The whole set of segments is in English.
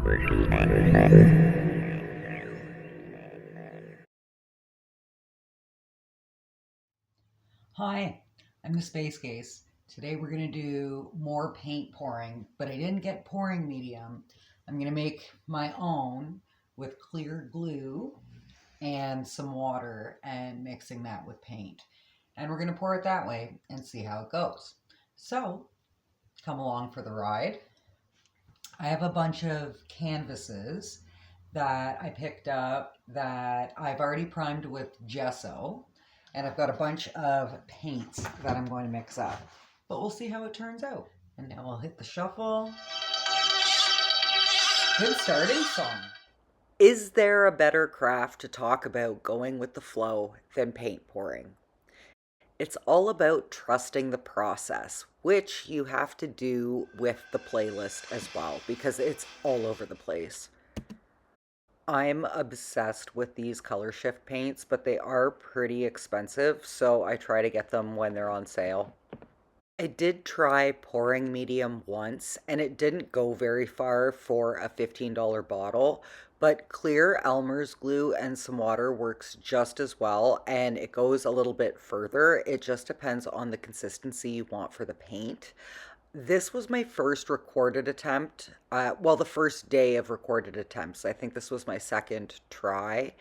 Hi, I'm the Space Case. Today we're going to do more paint pouring, but I didn't get pouring medium. I'm going to make my own with clear glue and some water and mixing that with paint. And we're going to pour it that way and see how it goes. So, come along for the ride. I have a bunch of canvases that I picked up that I've already primed with gesso, and I've got a bunch of paints that I'm going to mix up. But we'll see how it turns out. And now I'll hit the shuffle. Good starting song. Is there a better craft to talk about going with the flow than paint pouring? It's all about trusting the process, which you have to do with the playlist as well because it's all over the place. I'm obsessed with these color shift paints, but they are pretty expensive, so I try to get them when they're on sale. I did try pouring medium once, and it didn't go very far for a $15 bottle, but clear Elmer's glue and some water works just as well, and it goes a little bit further. It just depends on the consistency you want for the paint. This was my first recorded attempt. Well, the first day of recorded attempts. I think this was my second try.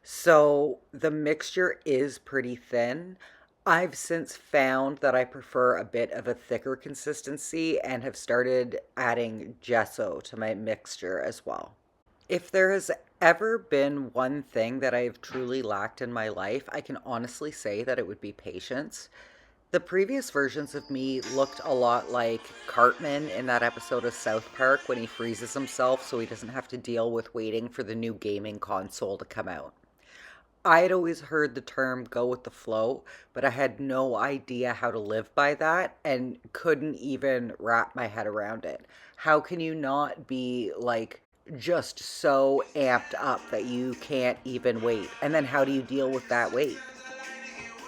So the mixture is pretty thin. I've since found that I prefer a bit of a thicker consistency and have started adding gesso to my mixture as well. If there has ever been one thing that I've truly lacked in my life, I can honestly say that it would be patience. The previous versions of me looked a lot like Cartman in that episode of South Park when he freezes himself so he doesn't have to deal with waiting for the new gaming console to come out. I had always heard the term go with the flow, but I had no idea how to live by that and couldn't even wrap my head around it. How can you not be like just so amped up that you can't even wait? And then how do you deal with that wait?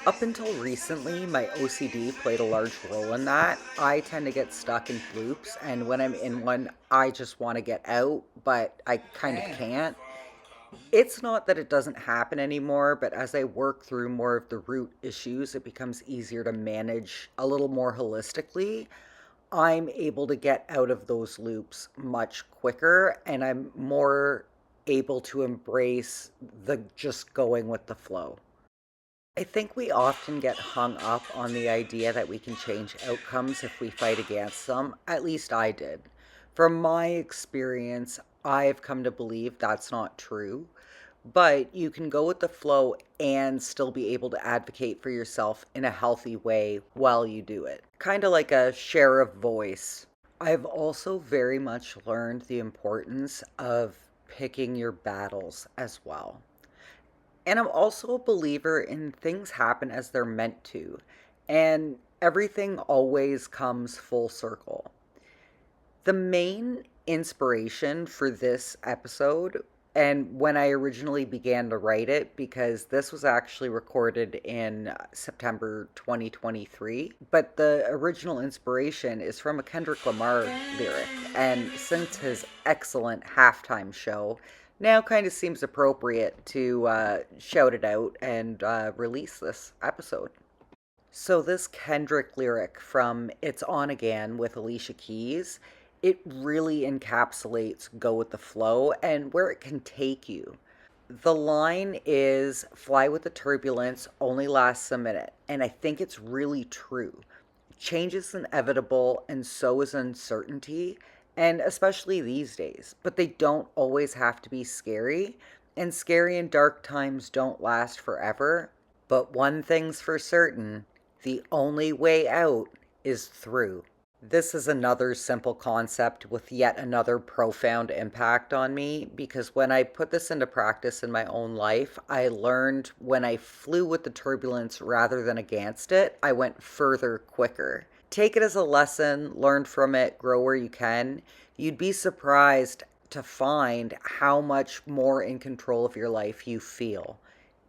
Up until recently, my OCD played a large role in that. I tend to get stuck in loops, and when I'm in one, I just want to get out, but I kind of can't. It's not that it doesn't happen anymore, but as I work through more of the root issues, it becomes easier to manage a little more holistically. I'm able to get out of those loops much quicker, and I'm more able to embrace the just going with the flow. I think we often get hung up on the idea that we can change outcomes if we fight against them. At least I did. From my experience, I've come to believe that's not true. But you can go with the flow and still be able to advocate for yourself in a healthy way while you do it. Kind of like a share of voice. I've also very much learned the importance of picking your battles as well. And I'm also a believer in things happen as they're meant to, and everything always comes full circle. The main inspiration for this episode, and when I originally began to write it, because this was actually recorded in September 2023, but the original inspiration is from a Kendrick Lamar lyric. And since his excellent halftime show, now kind of seems appropriate to shout it out and release this episode. So, this Kendrick lyric from It's On Again with Alicia Keys, it really encapsulates go with the flow and where it can take you. The line is fly with the turbulence only lasts a minute, and I think it's really true. Change is inevitable, and so is uncertainty, and especially these days. But they don't always have to be scary, and scary and dark times don't last forever. But one thing's for certain, the only way out is through. This is another simple concept with yet another profound impact on me because when I put this into practice in my own life, I learned when I flew with the turbulence rather than against it, I went further quicker. Take it as a lesson, learn from it, grow where you can. You'd be surprised to find how much more in control of your life you feel,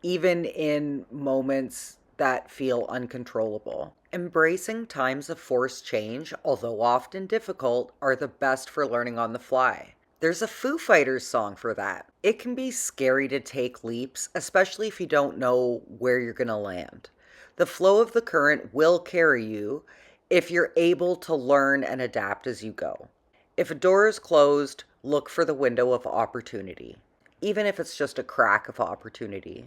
even in moments that feel uncontrollable. Embracing times of forced change, although often difficult, are the best for learning on the fly. There's a Foo Fighters song for that. It can be scary to take leaps, especially if you don't know where you're going to land. The flow of the current will carry you if you're able to learn and adapt as you go. If a door is closed, look for the window of opportunity, even if it's just a crack of opportunity.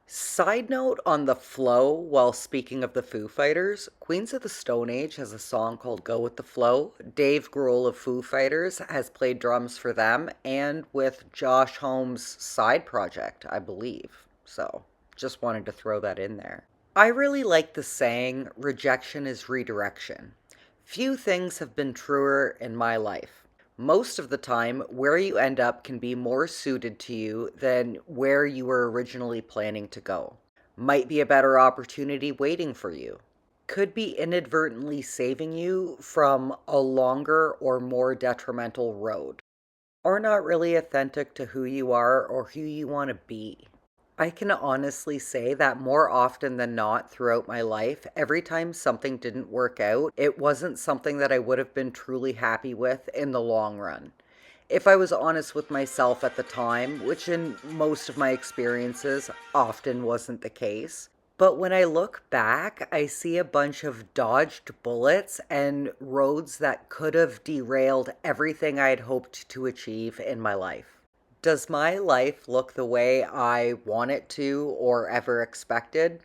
Side note on the flow, while speaking of the Foo Fighters, Queens of the Stone Age has a song called Go With the Flow. Dave Grohl of Foo Fighters has played drums for them and with Josh Holmes' side project, I believe. So, just wanted to throw that in there. I really like the saying, rejection is redirection. Few things have been truer in my life. Most of the time, where you end up can be more suited to you than where you were originally planning to go. Might be a better opportunity waiting for you. Could be inadvertently saving you from a longer or more detrimental road. Or not really authentic to who you are or who you want to be. I can honestly say that more often than not throughout my life, every time something didn't work out, it wasn't something that I would have been truly happy with in the long run. If I was honest with myself at the time, which in most of my experiences often wasn't the case. But when I look back, I see a bunch of dodged bullets and roads that could have derailed everything I'd hoped to achieve in my life. Does my life look the way I want it to or ever expected?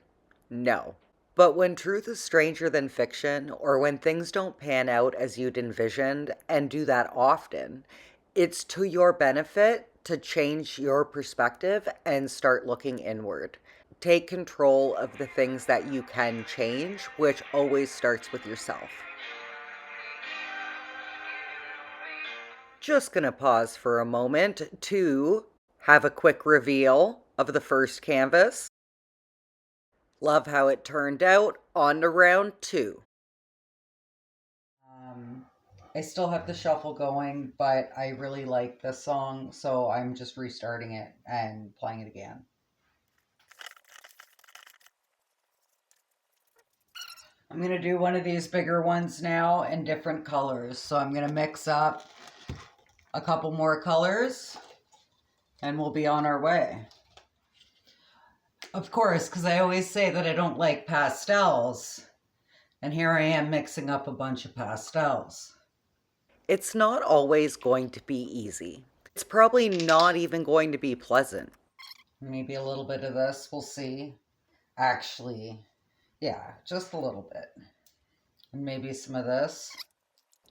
No. But when truth is stranger than fiction, or when things don't pan out as you'd envisioned, and do that often, it's to your benefit to change your perspective and start looking inward. Take control of the things that you can change, which always starts with yourself. Just gonna pause for a moment to have a quick reveal of the first canvas. Love how it turned out. On to round two. Um, I still have the shuffle going, but I really like this song, so I'm just restarting it and playing it again. I'm going to do one of these bigger ones now in different colors. So I'm going to mix up a couple more colors and we'll be on our way. Of course, because I always say that I don't like pastels. And here I am mixing up a bunch of pastels. It's not always going to be easy. It's probably not even going to be pleasant. Maybe a little bit of this, we'll see. Actually, yeah, just a little bit. And maybe some of this.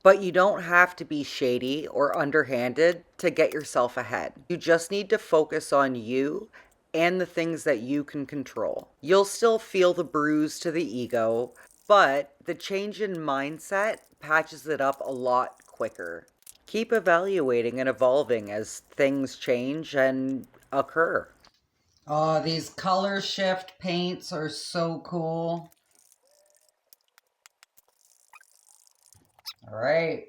But you don't have to be shady or underhanded to get yourself ahead. You just need to focus on you and the things that you can control. You'll still feel the bruise to the ego, but the change in mindset patches it up a lot quicker. Keep evaluating and evolving as things change and occur. Oh, these color shift paints are so cool. All right.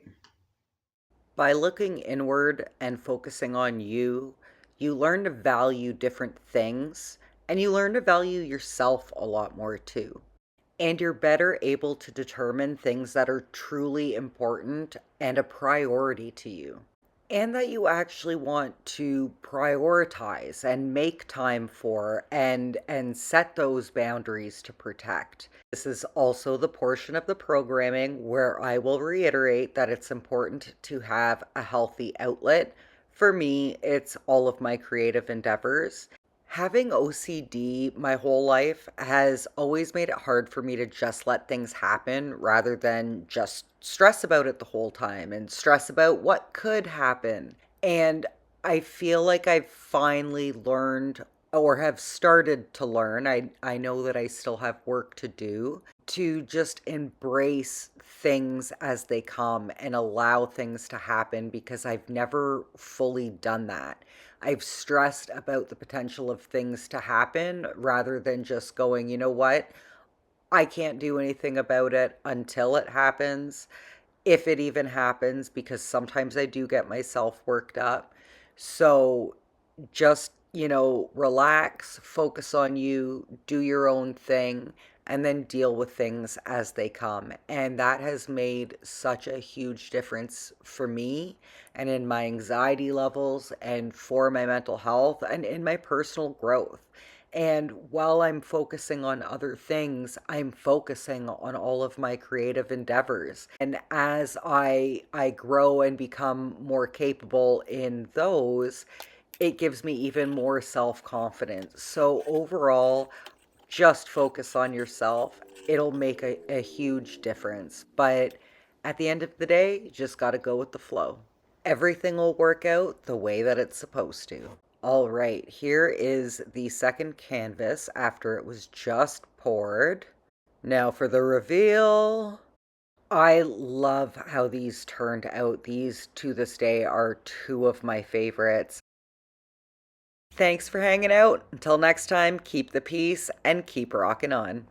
By looking inward and focusing on you, you learn to value different things and you learn to value yourself a lot more too. And you're better able to determine things that are truly important and a priority to you. And that you actually want to prioritize and make time for and set those boundaries to protect. This is also the portion of the programming where I will reiterate that it's important to have a healthy outlet. For me, it's all of my creative endeavors. Having OCD my whole life has always made it hard for me to just let things happen rather than just stress about it the whole time and stress about what could happen. And I feel like I've finally learned or have started to learn. I know that I still have work to do to just embrace things as they come and allow things to happen because I've never fully done that. I've stressed about the potential of things to happen rather than just going, you know what? I can't do anything about it until it happens, if it even happens, because sometimes I do get myself worked up. So just, relax, focus on you, do your own thing, and then deal with things as they come. And that has made such a huge difference for me and in my anxiety levels and for my mental health and in my personal growth. And while I'm focusing on other things, I'm focusing on all of my creative endeavors. And as I grow and become more capable in those, it gives me even more self-confidence. So overall, just focus on yourself. It'll make a huge difference. But at the end of the day, you just got to go with the flow. Everything will work out the way that it's supposed to. All right, here is the second canvas after it was just poured. Now for the reveal. I love how these turned out. These, to this day, are two of my favorites. Thanks for hanging out. Until next time, keep the peace and keep rocking on.